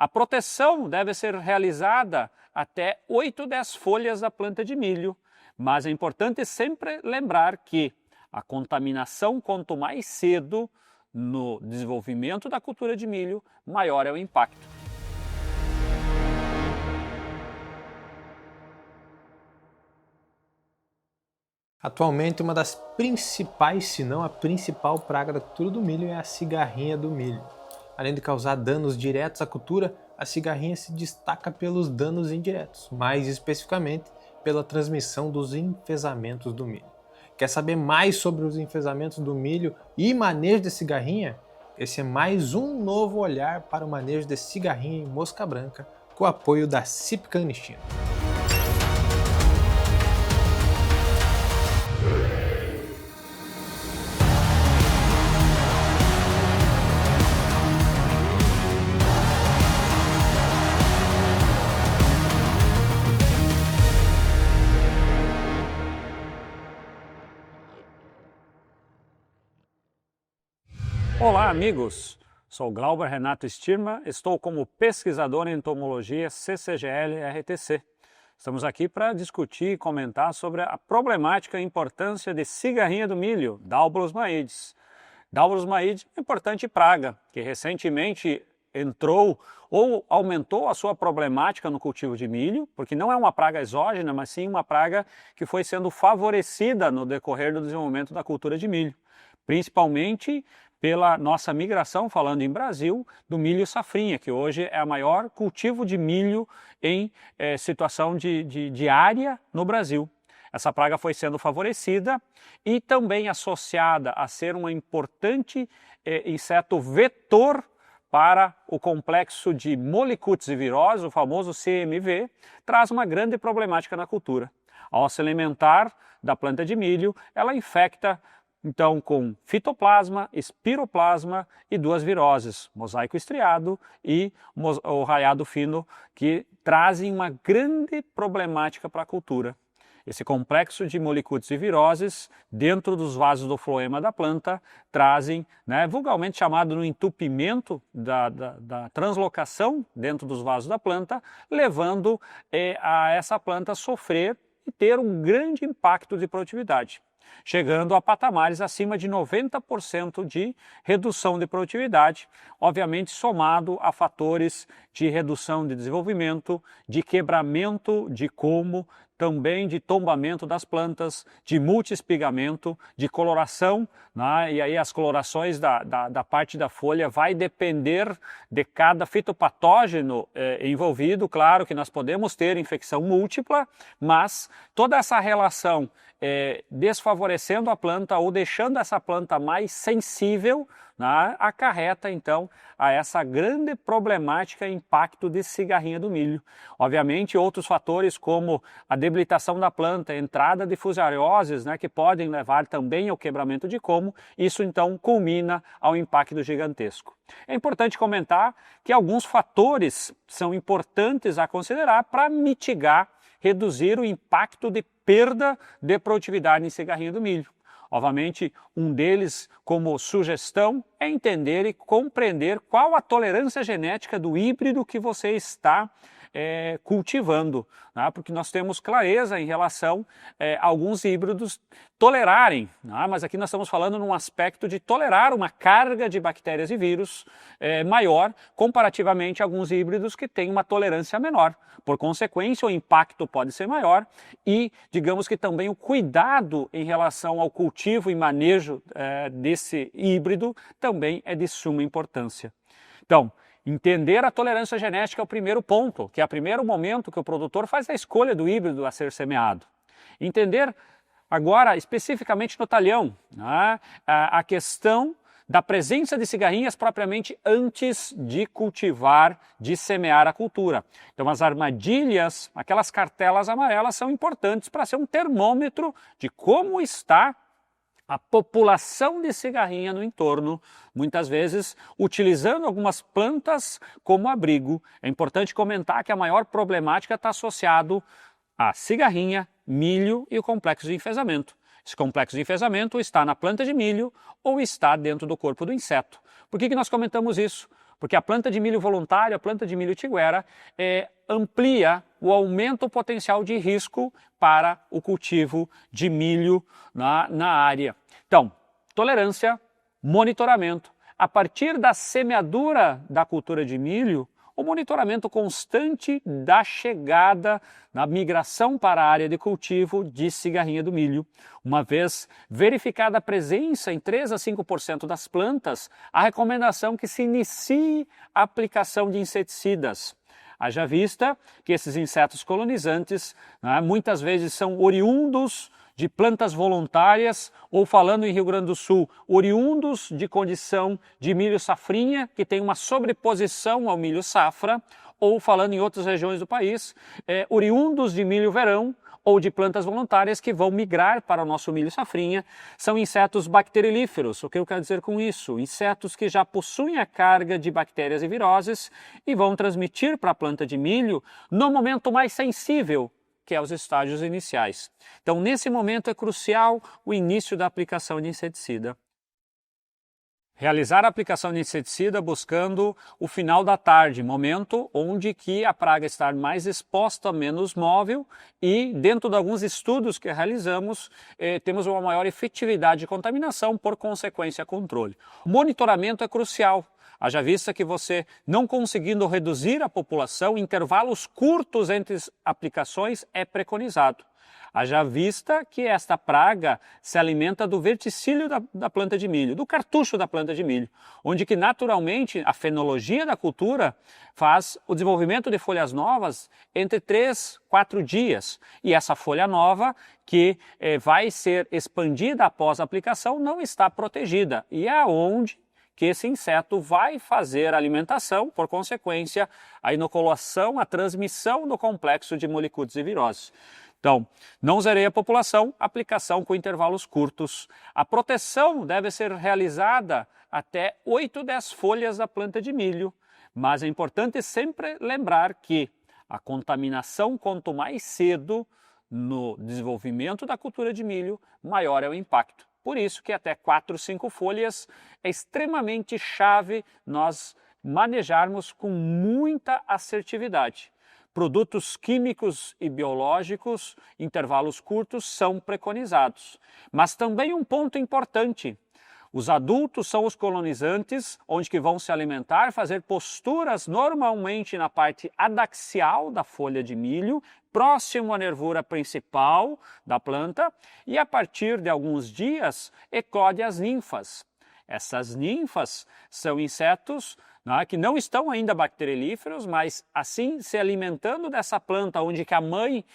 A proteção deve ser realizada até 8, 10 folhas da planta de milho, mas é importante sempre lembrar que a contaminação, quanto mais cedo no desenvolvimento da cultura de milho, maior é o impacto. Atualmente, uma das principais, se não a principal praga da cultura do milho é a cigarrinha do milho. Além de causar danos diretos à cultura, a cigarrinha se destaca pelos danos indiretos, mais especificamente pela transmissão dos enfesamentos do milho. Quer saber mais sobre os enfesamentos do milho e manejo de cigarrinha? Esse é mais um novo olhar para o manejo de cigarrinha e mosca branca, com o apoio da Cipcanistina. Olá, amigos! Sou Glauber Renato Stirma, estou como pesquisador em entomologia CCGL-RTC. Estamos aqui para discutir e comentar sobre a problemática e importância de cigarrinha do milho, Daubolus maides. Daubolus maides é uma importante praga que recentemente entrou ou aumentou a sua problemática no cultivo de milho, porque não é uma praga exógena, mas sim uma praga que foi sendo favorecida no decorrer do desenvolvimento da cultura de milho, principalmente pela nossa migração, falando em Brasil, do milho safrinha, que hoje é o maior cultivo de milho em situação de área no Brasil. Essa praga foi sendo favorecida e também associada a ser um importante inseto vetor para o complexo de Molicutes e virose, o famoso CMV, traz uma grande problemática na cultura. Ao se alimentar da planta de milho, ela infecta então com fitoplasma, espiroplasma e 2 viroses, mosaico estriado e o raiado fino, que trazem uma grande problemática para a cultura. Esse complexo de molicutes e viroses dentro dos vasos do floema da planta trazem, vulgarmente chamado no entupimento da translocação dentro dos vasos da planta, levando a essa planta sofrer e ter um grande impacto de produtividade, chegando a patamares acima de 90% de redução de produtividade, obviamente somado a fatores de redução de desenvolvimento, de quebramento de colmo, também de tombamento das plantas, de multiespigamento, de coloração, e aí as colorações da parte da folha vai depender de cada fitopatógeno envolvido. Claro que nós podemos ter infecção múltipla, mas toda essa relação desfavorecendo a planta ou deixando essa planta mais sensível, acarreta então a essa grande problemática e impacto de cigarrinha do milho. Obviamente outros fatores como a debilitação da planta, entrada de fusarioses, que podem levar também ao quebramento de colmo, isso então culmina ao impacto gigantesco. É importante comentar que alguns fatores são importantes a considerar para mitigar, reduzir o impacto de perda de produtividade em cigarrinha do milho. Obviamente, um deles, como sugestão, é entender e compreender qual a tolerância genética do híbrido que você está cultivando, porque nós temos clareza em relação a alguns híbridos tolerarem, mas aqui nós estamos falando num aspecto de tolerar uma carga de bactérias e vírus maior comparativamente a alguns híbridos que têm uma tolerância menor. Por consequência, o impacto pode ser maior e, digamos que também o cuidado em relação ao cultivo e manejo desse híbrido também é de suma importância. Então, entender a tolerância genética é o primeiro ponto, que é o primeiro momento que o produtor faz a escolha do híbrido a ser semeado. Entender agora, especificamente no talhão, a questão da presença de cigarrinhas propriamente antes de cultivar, de semear a cultura. Então as armadilhas, aquelas cartelas amarelas são importantes para ser um termômetro de como está a população de cigarrinha no entorno, muitas vezes utilizando algumas plantas como abrigo. É importante comentar que a maior problemática está associado a cigarrinha, milho e o complexo de enfesamento. Esse complexo de enfesamento está na planta de milho ou está dentro do corpo do inseto. Por que nós comentamos isso? Porque a planta de milho voluntária, a planta de milho tiguera, amplia o aumento potencial de risco para o cultivo de milho na área. Então, tolerância, monitoramento. A partir da semeadura da cultura de milho, o monitoramento constante da chegada, da migração para a área de cultivo de cigarrinha do milho. Uma vez verificada a presença em 3 a 5% das plantas, a recomendação é que se inicie a aplicação de inseticidas. Haja vista que esses insetos colonizantes, muitas vezes são oriundos de plantas voluntárias, ou falando em Rio Grande do Sul, oriundos de condição de milho safrinha, que tem uma sobreposição ao milho safra, ou falando em outras regiões do país, oriundos de milho verão, ou de plantas voluntárias que vão migrar para o nosso milho safrinha. São insetos bacterilíferos. O que eu quero dizer com isso? Insetos que já possuem a carga de bactérias e viroses e vão transmitir para a planta de milho no momento mais sensível, que é os estágios iniciais. Então, nesse momento é crucial o início da aplicação de inseticida. Realizar a aplicação de inseticida buscando o final da tarde, momento onde que a praga está mais exposta, menos móvel, e dentro de alguns estudos que realizamos, temos uma maior efetividade de contaminação, por consequência, controle. O monitoramento é crucial. Haja vista que você, não conseguindo reduzir a população, intervalos curtos entre as aplicações é preconizado. Haja vista que esta praga se alimenta do verticílio da planta de milho, do cartucho da planta de milho, onde que naturalmente a fenologia da cultura faz o desenvolvimento de folhas novas entre 3 a 4 dias. E essa folha nova, que vai ser expandida após a aplicação, não está protegida. E é onde que esse inseto vai fazer a alimentação, por consequência, a inoculação, a transmissão do complexo de molicutes e viroses. Então, não zerei a população, aplicação com intervalos curtos. A proteção deve ser realizada até 8 a 10 folhas da planta de milho, mas é importante sempre lembrar que a contaminação, quanto mais cedo no desenvolvimento da cultura de milho, maior é o impacto. Por isso que até 4 ou 5 folhas é extremamente chave nós manejarmos com muita assertividade. Produtos químicos e biológicos, intervalos curtos, são preconizados. Mas também um ponto importante, os adultos são os colonizantes, onde que vão se alimentar, fazer posturas normalmente na parte adaxial da folha de milho, próximo à nervura principal da planta, e a partir de alguns dias eclode as ninfas. Essas ninfas são insetos que não estão ainda bacterilíferos, mas assim se alimentando dessa planta onde que a mãe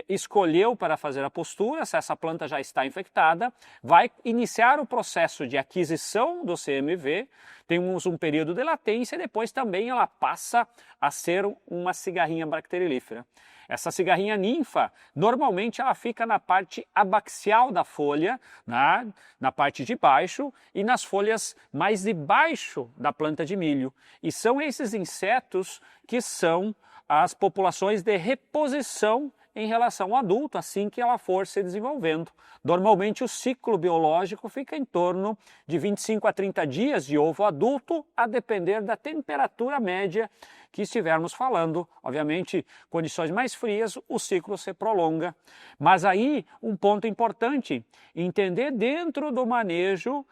escolheu para fazer a postura, se essa planta já está infectada, vai iniciar o processo de aquisição do CMV, temos um período de latência e depois também ela passa a ser uma cigarrinha bacterilífera. Essa cigarrinha ninfa, normalmente ela fica na parte abaxial da folha, na parte de baixo e nas folhas mais de baixo da planta de milho. E são esses insetos que são as populações de reposição em relação ao adulto, assim que ela for se desenvolvendo. Normalmente o ciclo biológico fica em torno de 25 a 30 dias de ovo adulto, a depender da temperatura média que estivermos falando. Obviamente, condições mais frias, o ciclo se prolonga. Mas aí, um ponto importante, entender dentro do manejo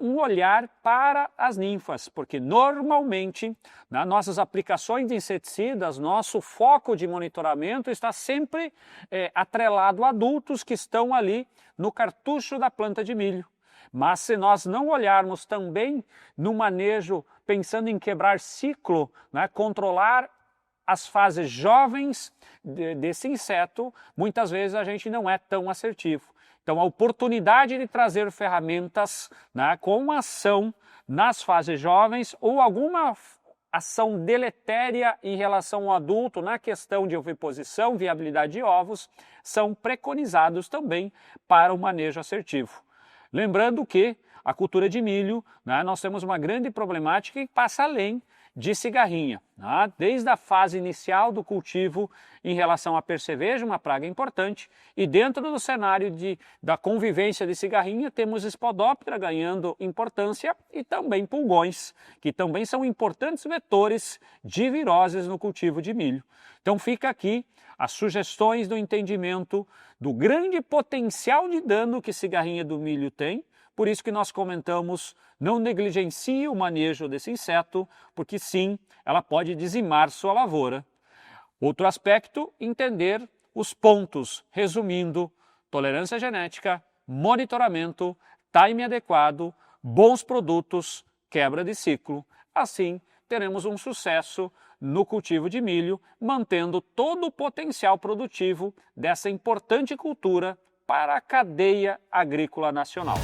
um olhar para as ninfas, porque normalmente, nas nossas aplicações de inseticidas, nosso foco de monitoramento está sempre atrelado a adultos que estão ali no cartucho da planta de milho. Mas se nós não olharmos também no manejo, pensando em quebrar ciclo, controlar as fases jovens desse inseto, muitas vezes a gente não é tão assertivo. Então a oportunidade de trazer ferramentas com ação nas fases jovens ou alguma ação deletéria em relação ao adulto na questão de oviposição, viabilidade de ovos, são preconizados também para o manejo assertivo. Lembrando que a cultura de milho, nós temos uma grande problemática que passa além de cigarrinha, tá? Desde a fase inicial do cultivo em relação à percevejo, uma praga importante, e dentro do cenário da convivência de cigarrinha temos Spodoptera ganhando importância e também pulgões, que também são importantes vetores de viroses no cultivo de milho. Então fica aqui as sugestões do entendimento do grande potencial de dano que cigarrinha do milho tem. Por isso que nós comentamos, não negligencie o manejo desse inseto, porque sim, ela pode dizimar sua lavoura. Outro aspecto, entender os pontos, resumindo, tolerância genética, monitoramento, time adequado, bons produtos, quebra de ciclo. Assim, teremos um sucesso no cultivo de milho, mantendo todo o potencial produtivo dessa importante cultura para a cadeia agrícola nacional.